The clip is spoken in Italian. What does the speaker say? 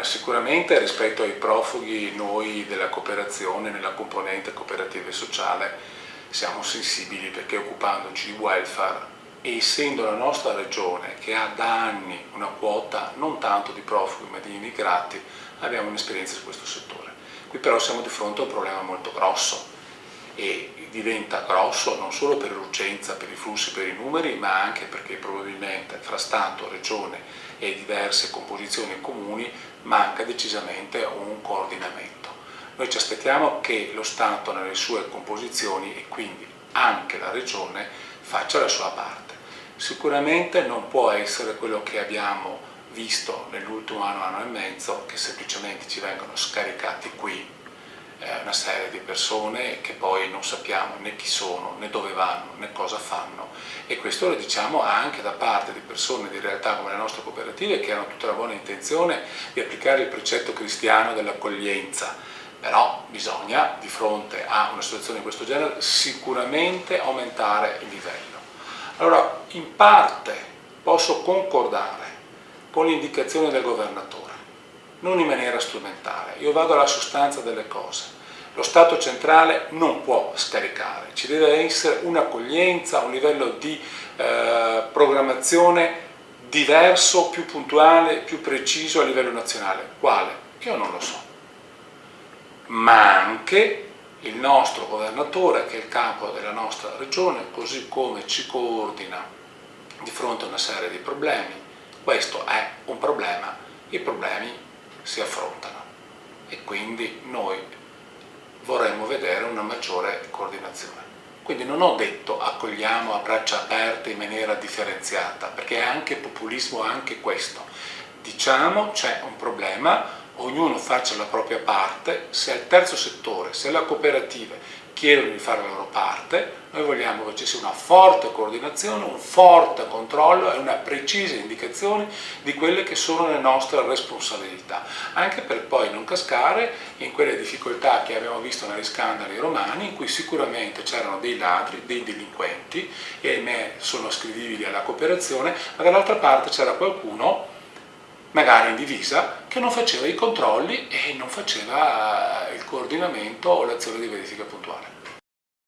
Allora, sicuramente rispetto ai profughi noi della cooperazione, nella componente cooperativa e sociale, siamo sensibili perché occupandoci di welfare e essendo la nostra regione che ha da anni una quota non tanto di profughi ma di immigrati, abbiamo un'esperienza su questo settore. Qui però siamo di fronte a un problema molto grosso e diventa grosso non solo per l'urgenza, per i flussi, per i numeri, ma anche perché probabilmente fra Stato, Regione e diverse composizioni comuni manca decisamente un coordinamento. Noi ci aspettiamo che lo Stato nelle sue composizioni e quindi anche la Regione faccia la sua parte. Sicuramente non può essere quello che abbiamo visto nell'ultimo anno, anno e mezzo, che semplicemente ci vengono scaricati qui una serie di persone che poi non sappiamo né chi sono, né dove vanno, né cosa fanno, e questo lo diciamo anche da parte di persone di realtà come le nostre cooperative che hanno tutta la buona intenzione di applicare il precetto cristiano dell'accoglienza, però bisogna, di fronte a una situazione di questo genere, sicuramente aumentare il livello. Allora, in parte posso concordare con l'indicazione del governatore, non in maniera strumentale. Io vado alla sostanza delle cose. Lo Stato centrale non può scaricare, ci deve essere un'accoglienza, un livello di programmazione diverso, più puntuale, più preciso a livello nazionale. Quale? Io non lo so. Ma anche il nostro governatore, che è il capo della nostra regione, così come ci coordina di fronte a una serie di problemi, questo è un problema, i problemi si affrontano e quindi noi vorremmo vedere una maggiore coordinazione. Quindi non ho detto accogliamo a braccia aperte in maniera differenziata, perché è anche populismo anche questo. Diciamo c'è un problema, ognuno faccia la propria parte, se il terzo settore, se le cooperative chiedono di fare la loro parte, noi vogliamo che ci sia una forte coordinazione, un forte controllo e una precisa indicazione di quelle che sono le nostre responsabilità, anche per poi non cascare in quelle difficoltà che abbiamo visto negli scandali romani, in cui sicuramente c'erano dei ladri, dei delinquenti, e ahimè sono ascrivibili alla cooperazione, ma dall'altra parte c'era qualcuno magari in divisa, che non faceva i controlli e non faceva il coordinamento o l'azione di verifica puntuale.